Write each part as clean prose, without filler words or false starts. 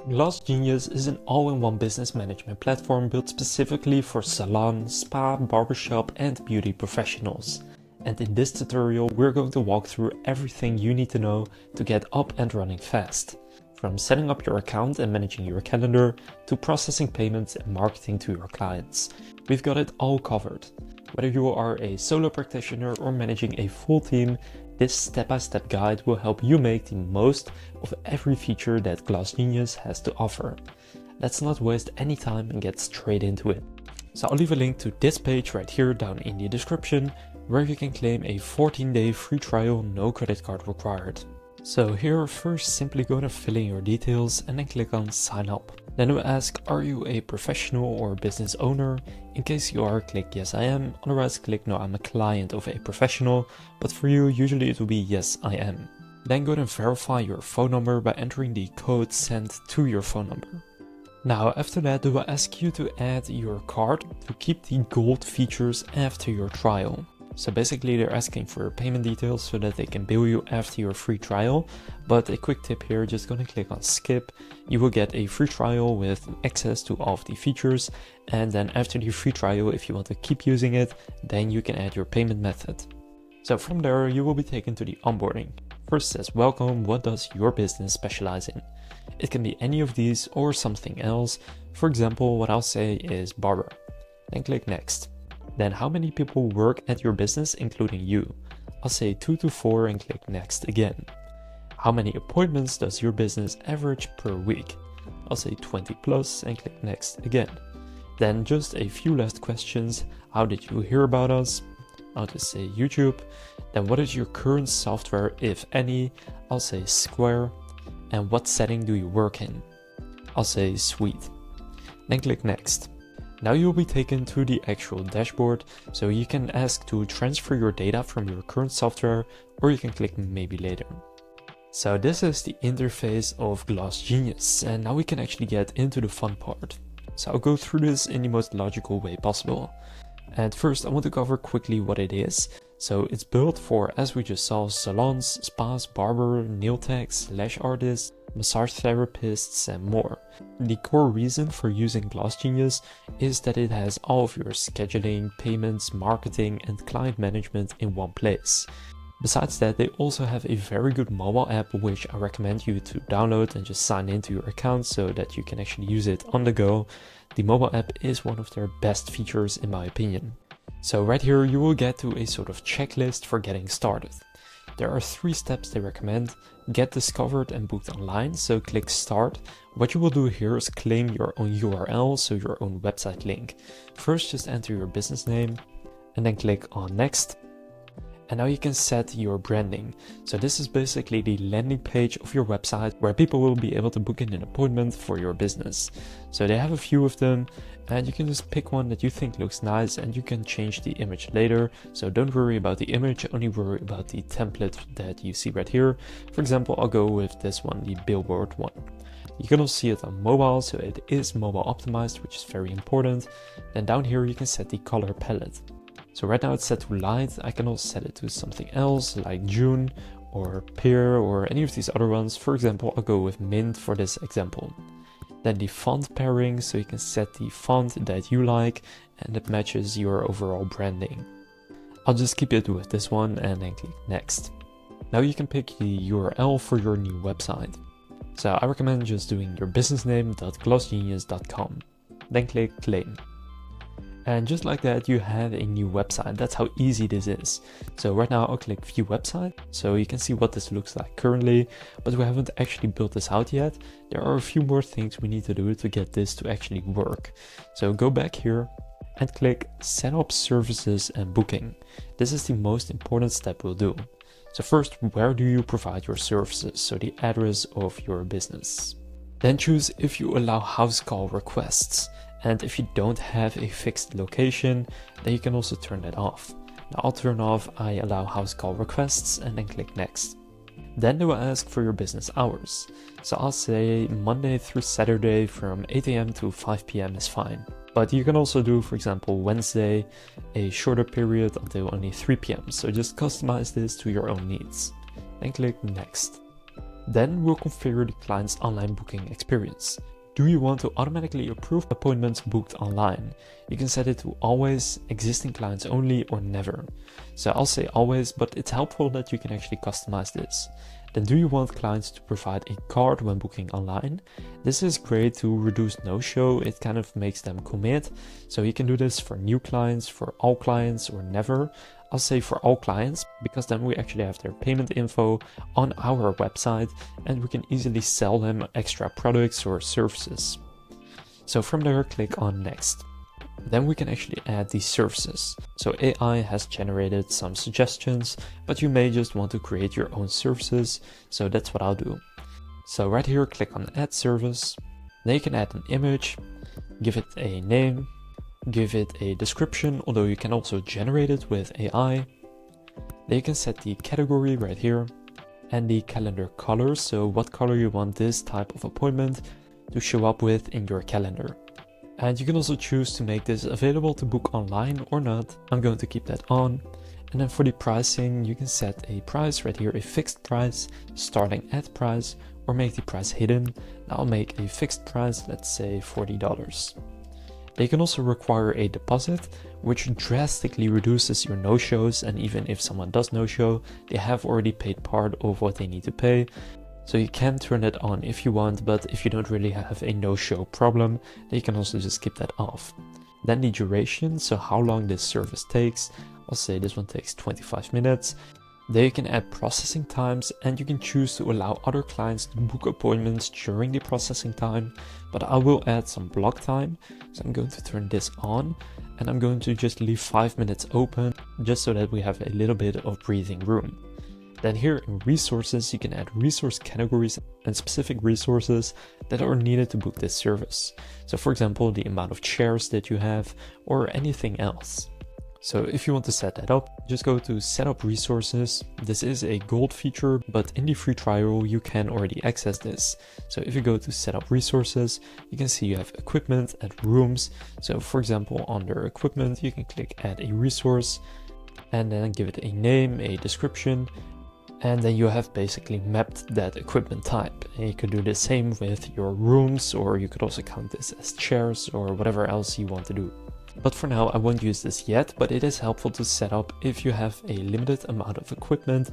Glossgenius is an all-in-one business management platform built specifically for salon, spa, barbershop and beauty professionals. And in this tutorial we're going to walk through everything you need to know to get up and running fast. From setting up your account and managing your calendar, to processing payments and marketing to your clients. We've got it all covered. Whether you are a solo practitioner or managing a full team, this step-by-step guide will help you make the most of every feature that Glossgenius has to offer. Let's not waste any time and get straight into it. So I'll leave a link to this page right here down in the description, where you can claim a 14-day free trial, no credit card required. So here, first simply go to fill in your details and then click on sign up. Then it will ask, are you a professional or business owner? In case you are, click yes I am, otherwise click no, I'm a client of a professional, but for you usually it will be yes I am. Then go and verify your phone number by entering the code sent to your phone number. Now after that they will ask you to add your card to keep the gold features after your trial. So basically they're asking for your payment details so that they can bill you after your free trial. But a quick tip here, just gonna click on skip. You will get a free trial with access to all of the features. And then after the free trial, if you want to keep using it, then you can add your payment method. So from there, you will be taken to the onboarding. First says, welcome, what does your business specialize in? It can be any of these or something else. For example, what I'll say is barber. Then click next. Then how many people work at your business including you? I'll say 2 to 4 and click next again. How many appointments does your business average per week? I'll say 20 plus and click next again. Then just a few last questions. How did you hear about us? I'll just say YouTube. Then what is your current software, if any? I'll say Square. And what setting do you work in? I'll say Suite. Then click next. Now you will be taken to the actual dashboard, so you can ask to transfer your data from your current software, or you can click maybe later. So this is the interface of Glossgenius, and now we can actually get into the fun part. So I'll go through this in the most logical way possible. And first I want to cover quickly what it is. So it's built for, as we just saw, salons, spas, barber, nail techs, lash artists, massage therapists and more. The core reason for using Glossgenius is that it has all of your scheduling, payments, marketing and client management in one place. Besides that, they also have a very good mobile app which I recommend you to download and just sign into your account so that you can actually use it on the go. The mobile app is one of their best features in my opinion. So right here you will get to a sort of checklist for getting started. There are 3 steps they recommend. Get discovered and booked online, so click start. What you will do here is claim your own URL, so your own website link. First just enter your business name and then click on next. And now you can set your branding. So this is basically the landing page of your website where people will be able to book in an appointment for your business. So they have a few of them and you can just pick one that you think looks nice and you can change the image later. So don't worry about the image, only worry about the template that you see right here. For example, I'll go with this one, the billboard one. You can also see it on mobile, so it is mobile optimized, which is very important. Then down here you can set the color palette. So right now it's set to light. I can also set it to something else like June or Pear or any of these other ones. For example, I'll go with Mint for this example. Then the font pairing, so you can set the font that you like and it matches your overall branding. I'll just keep it with this one and then click next. Now you can pick the URL for your new website. So I recommend just doing your business name.glossgenius.com. Then click claim. And just like that, you have a new website. That's how easy this is. So right now I'll click view website. So you can see what this looks like currently, but we haven't actually built this out yet. There are a few more things we need to do to get this to actually work. So go back here and click set up services and booking. This is the most important step we'll do. So first, where do you provide your services? So the address of your business. Then choose if you allow house call requests. And if you don't have a fixed location, then you can also turn that off. Now I'll turn off I allow house call requests and then click next. Then they will ask for your business hours. So I'll say Monday through Saturday from 8 AM to 5 PM is fine. But you can also do, for example, Wednesday, a shorter period until only 3 PM. So just customize this to your own needs. Then click next. Then we'll configure the client's online booking experience. Do you want to automatically approve appointments booked online? You can set it to always, existing clients only, or never. So I'll say always, but it's helpful that you can actually customize this. Then do you want clients to provide a card when booking online? This is great to reduce no-show, it kind of makes them commit. So you can do this for new clients, for all clients, or never. I'll say for all clients, because then we actually have their payment info on our website and we can easily sell them extra products or services. So from there, click on next. Then we can actually add these services. So AI has generated some suggestions, but you may just want to create your own services. So that's what I'll do. So right here, click on add service. Then you can add an image, give it a name, give it a description, although you can also generate it with AI. Then you can set the category right here and the calendar color. So what color you want this type of appointment to show up with in your calendar. And you can also choose to make this available to book online or not. I'm going to keep that on. And then for the pricing, you can set a price right here, a fixed price, starting at price, or make the price hidden. I'll make a fixed price, let's say $40. They can also require a deposit, which drastically reduces your no-shows, and even if someone does no-show, they have already paid part of what they need to pay. So you can turn it on if you want, but if you don't really have a no-show problem, then you can also just keep that off. Then the duration, so how long this service takes. I'll say this one takes 25 minutes. There you can add processing times and you can choose to allow other clients to book appointments during the processing time, but I will add some block time. So I'm going to turn this on and I'm going to just leave 5 minutes open just so that we have a little bit of breathing room. Then here in resources, you can add resource categories and specific resources that are needed to book this service. So for example, the amount of chairs that you have or anything else. So if you want to set that up, just go to Setup Resources. This is a gold feature, but in the free trial, you can already access this. So if you go to Setup Resources, you can see you have equipment and rooms. So for example, under equipment, you can click Add a Resource and then give it a name, a description, and then you have basically mapped that equipment type. And you could do the same with your rooms, or you could also count this as chairs or whatever else you want to do. But for now, I won't use this yet, but it is helpful to set up if you have a limited amount of equipment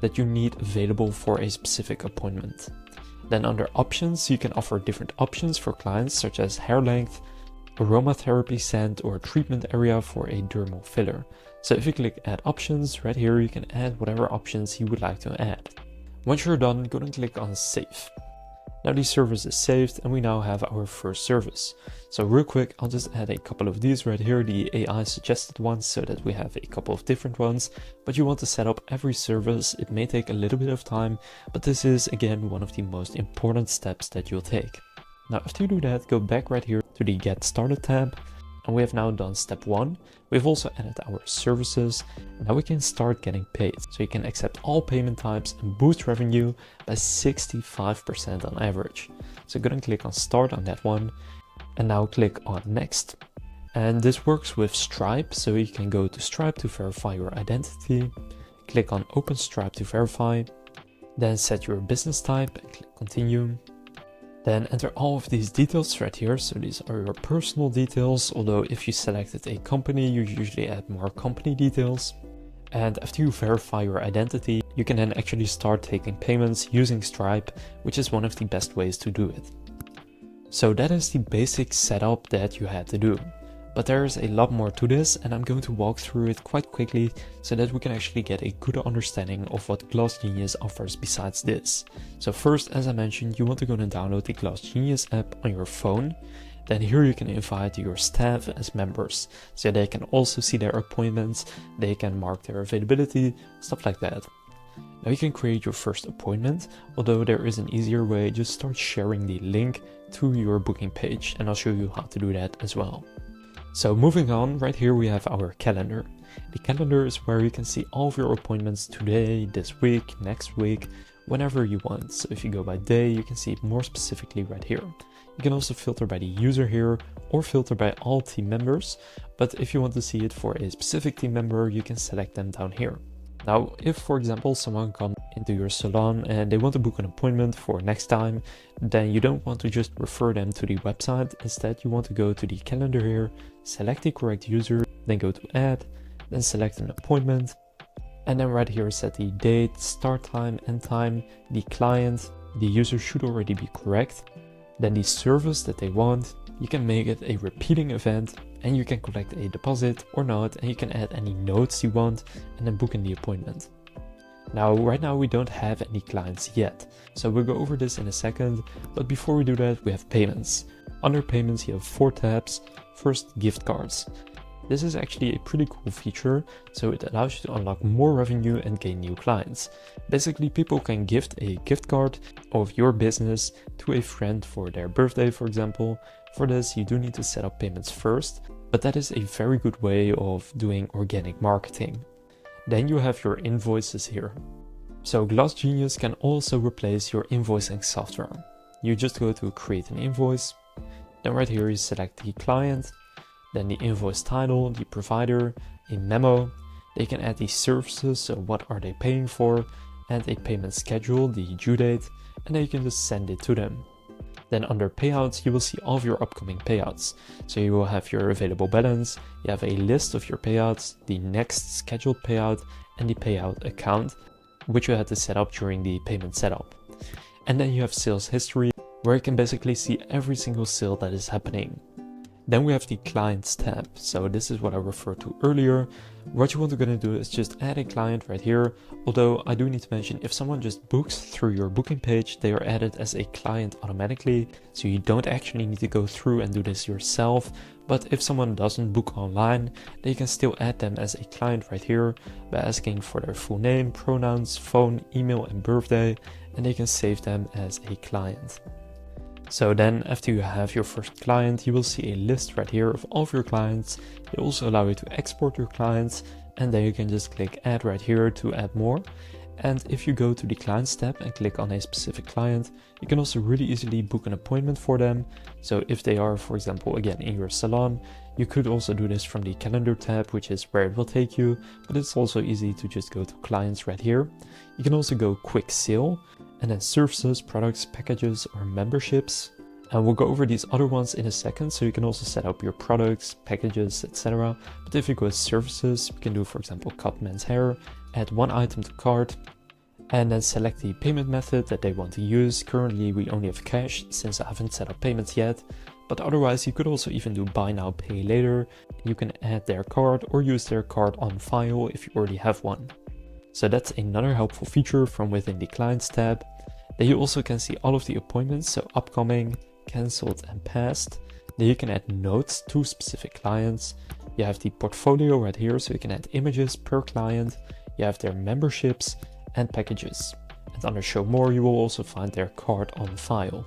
that you need available for a specific appointment. Then under options, you can offer different options for clients, such as hair length, aromatherapy scent, or treatment area for a dermal filler. So if you click add options, right here you can add whatever options you would like to add. Once you're done, go and click on save. Now the service is saved and we now have our first service. So real quick, I'll just add a couple of these right here, the AI suggested ones, so that we have a couple of different ones. But you want to set up every service. It may take a little bit of time, but this is again one of the most important steps that you'll take. Now after you do that, go back right here to the Get Started tab. And we have now done step 1. We've also added our services, and now we can start getting paid. So you can accept all payment types and boost revenue by 65% on average. So go and click on start on that one, and now click on next. And this works with Stripe, so you can go to Stripe to verify your identity, click on open Stripe to verify, then set your business type and click continue. Then enter all of these details right here. So these are your personal details, although if you selected a company, you usually add more company details. And after you verify your identity, you can then actually start taking payments using Stripe, which is one of the best ways to do it. So that is the basic setup that you had to do. But there is a lot more to this, and I'm going to walk through it quite quickly so that we can actually get a good understanding of what Glossgenius offers besides this. So first, as I mentioned, you want to go and download the Glossgenius app on your phone. Then here you can invite your staff as members, so they can also see their appointments, they can mark their availability, stuff like that. Now you can create your first appointment, although there is an easier way. Just start sharing the link to your booking page, and I'll show you how to do that as well. So moving on, right here we have our calendar. The calendar is where you can see all of your appointments today, this week, next week, whenever you want. So if you go by day, you can see it more specifically right here. You can also filter by the user here or filter by all team members. But if you want to see it for a specific team member, you can select them down here. Now, if for example someone comes into your salon and they want to book an appointment for next time, then you don't want to just refer them to the website. Instead, you want to go to the calendar here, select the correct user, then go to add, then select an appointment, and then right here set the date, start time, end time, the client. The user should already be correct. Then the service that they want, you can make it a repeating event, and you can collect a deposit or not, and you can add any notes you want and then book in the appointment. Now, right now we don't have any clients yet, so we'll go over this in a second, but before we do that, we have payments. Under payments, you have 4 tabs. First, gift cards. This is actually a pretty cool feature, so it allows you to unlock more revenue and gain new clients. Basically, people can gift a gift card of your business to a friend for their birthday, for example. For this, you do need to set up payments first, but that is a very good way of doing organic marketing. Then you have your invoices here. So Glossgenius can also replace your invoicing software. You just go to create an invoice, then right here you select the client, then the invoice title, the provider, a memo. They can add the services, so what are they paying for, and a payment schedule, the due date, and then you can just send it to them. Then under payouts, you will see all of your upcoming payouts. So you will have your available balance, you have a list of your payouts, the next scheduled payout, and the payout account, which you had to set up during the payment setup. And then you have sales history, where you can basically see every single sale that is happening. Then we have the clients tab. So this is what I referred to earlier. What you want to do is just add a client right here. Although I do need to mention, if someone just books through your booking page, they are added as a client automatically. So you don't actually need to go through and do this yourself. But if someone doesn't book online, they can still add them as a client right here by asking for their full name, pronouns, phone, email, and birthday, and they can save them as a client. So then after you have your first client, you will see a list right here of all of your clients. They also allow you to export your clients, and then you can just click add right here to add more. And if you go to the clients tab and click on a specific client, you can also really easily book an appointment for them. So if they are, for example, again in your salon, you could also do this from the calendar tab, which is where it will take you, but it's also easy to just go to clients right here. You can also go quick sale, and then services, products, packages, or memberships. And we'll go over these other ones in a second, so you can also set up your products, packages, etc. But if you go to services, you can do, for example, cut men's hair, add 1 item to cart, and then select the payment method that they want to use. Currently, we only have cash, since I haven't set up payments yet. But otherwise, you could also even do buy now, pay later. You can add their card or use their card on file if you already have one. So that's another helpful feature from within the clients tab. Then you also can see all of the appointments, so upcoming, cancelled, and past. Then you can add notes to specific clients. You have the portfolio right here, so you can add images per client. You have their memberships and packages. And under show more, you will also find their card on file.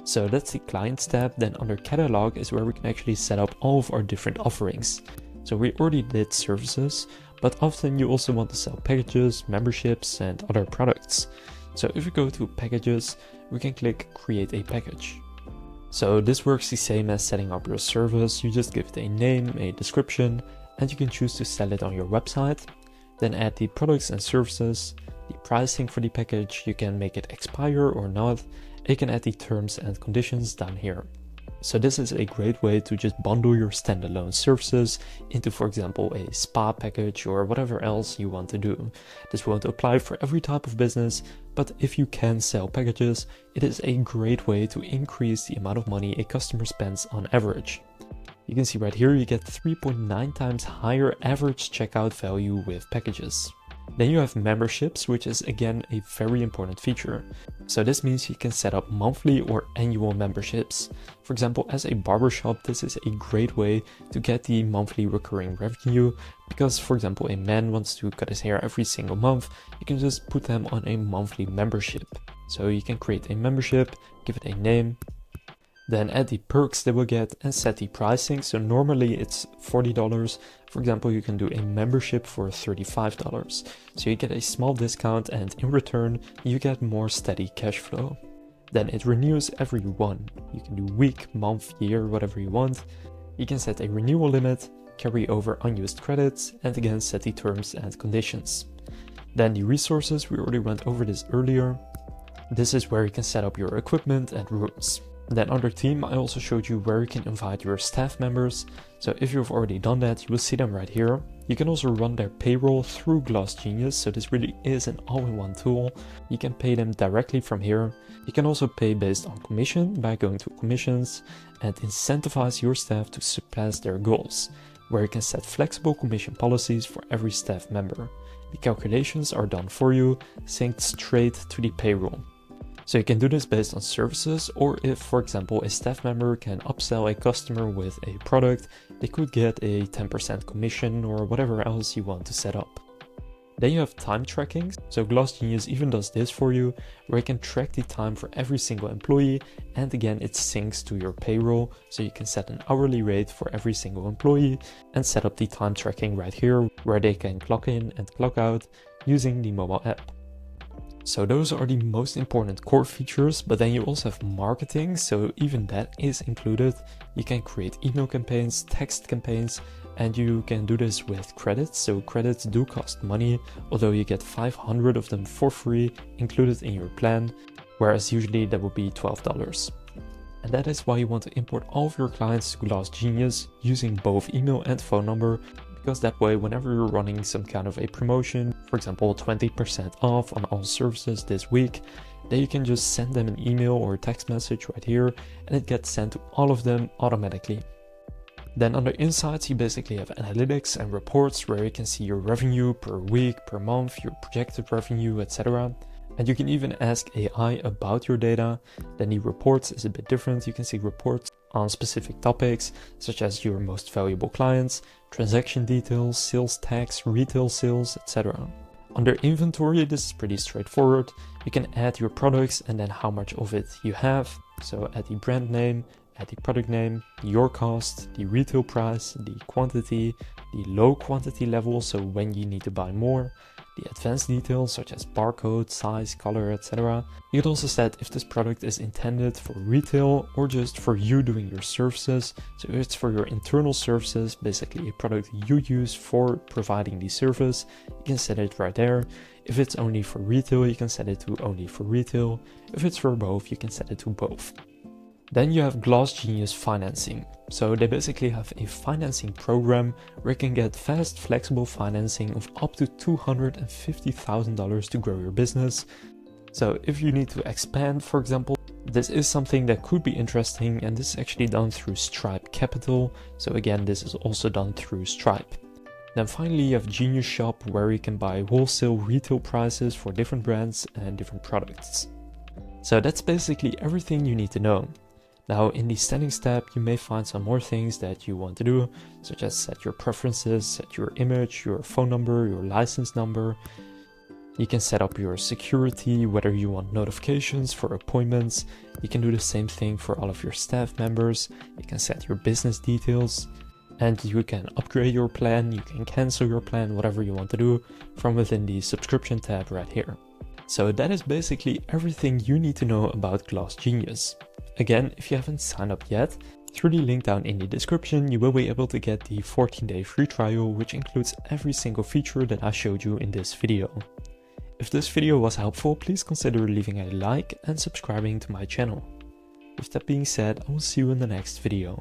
So that's the clients tab. Then under catalog is where we can actually set up all of our different offerings. So we already did services, but often you also want to sell packages, memberships, and other products. So if we go to packages, we can click create a package. So this works the same as setting up your service. You just give it a name, a description, and you can choose to sell it on your website. Then add the products and services, the pricing for the package, you can make it expire or not. You can add the terms and conditions down here. So this is a great way to just bundle your standalone services into, for example, a spa package or whatever else you want to do. This won't apply for every type of business, but if you can sell packages, it is a great way to increase the amount of money a customer spends on average. You can see right here you get 3.9 times higher average checkout value with packages. Then you have memberships, which is again a very important feature. So this means you can set up monthly or annual memberships. For example, as a barbershop, this is a great way to get the monthly recurring revenue, because for example, a man wants to cut his hair every single month, you can just put them on a monthly membership. So you can create a membership, give it a name, then add the perks they will get and set the pricing. So normally it's $40. For example, you can do a membership for $35. So you get a small discount and in return, you get more steady cash flow. Then it renews every one. You can do week, month, year, whatever you want. You can set a renewal limit, carry over unused credits, and again set the terms and conditions. Then the resources, we already went over this earlier. This is where you can set up your equipment and rooms. Then under team, I also showed you where you can invite your staff members. So if you've already done that, you will see them right here. You can also run their payroll through Glossgenius. So this really is an all-in-one tool. You can pay them directly from here. You can also pay based on commission by going to commissions and incentivize your staff to surpass their goals, where you can set flexible commission policies for every staff member. The calculations are done for you, synced straight to the payroll. So you can do this based on services, or if, for example, a staff member can upsell a customer with a product, they could get a 10% commission or whatever else you want to set up. Then you have time tracking. So Glossgenius even does this for you, where you can track the time for every single employee, and again it syncs to your payroll, so you can set an hourly rate for every single employee and set up the time tracking right here, where they can clock in and clock out using the mobile app. So those are the most important core features, but then you also have marketing, so even that is included. You can create email campaigns, text campaigns, and you can do this with credits. So credits do cost money, although you get 500 of them for free included in your plan, whereas usually that would be $12. And that is why you want to import all of your clients to Glossgenius using both email and phone number, because that way whenever you're running some kind of a promotion, for example 20% off on all services this week, then you can just send them an email or a text message right here and it gets sent to all of them automatically. Then under insights, you basically have analytics and reports where you can see your revenue per week, per month, your projected revenue, etc. And you can even ask AI about your data. Then the reports is a bit different. You can see reports on specific topics, such as your most valuable clients, transaction details, sales tax, retail sales, etc. Under inventory, this is pretty straightforward. You can add your products and then how much of it you have. So add the brand name, add the product name, your cost, the retail price, the quantity, the low quantity level, so when you need to buy more, the advanced details such as barcode, size, color, etc. You can also set if this product is intended for retail or just for you doing your services. So if it's for your internal services, basically a product you use for providing the service, you can set it right there. If it's only for retail, you can set it to only for retail. If it's for both, you can set it to both. Then you have Glossgenius financing. So they basically have a financing program where you can get fast, flexible financing of up to $250,000 to grow your business. So if you need to expand, for example, this is something that could be interesting, and this is actually done through Stripe Capital. So again, this is also done through Stripe. Then finally you have Genius Shop, where you can buy wholesale retail prices for different brands and different products. So that's basically everything you need to know. Now in the settings tab, you may find some more things that you want to do, such as set your preferences, set your image, your phone number, your license number. You can set up your security, whether you want notifications for appointments. You can do the same thing for all of your staff members. You can set your business details, and you can upgrade your plan. You can cancel your plan, whatever you want to do from within the subscription tab right here. So that is basically everything you need to know about Glossgenius. Again, if you haven't signed up yet, through the link down in the description, you will be able to get the 14-day free trial, which includes every single feature that I showed you in this video. If this video was helpful, please consider leaving a like and subscribing to my channel. With that being said, I will see you in the next video.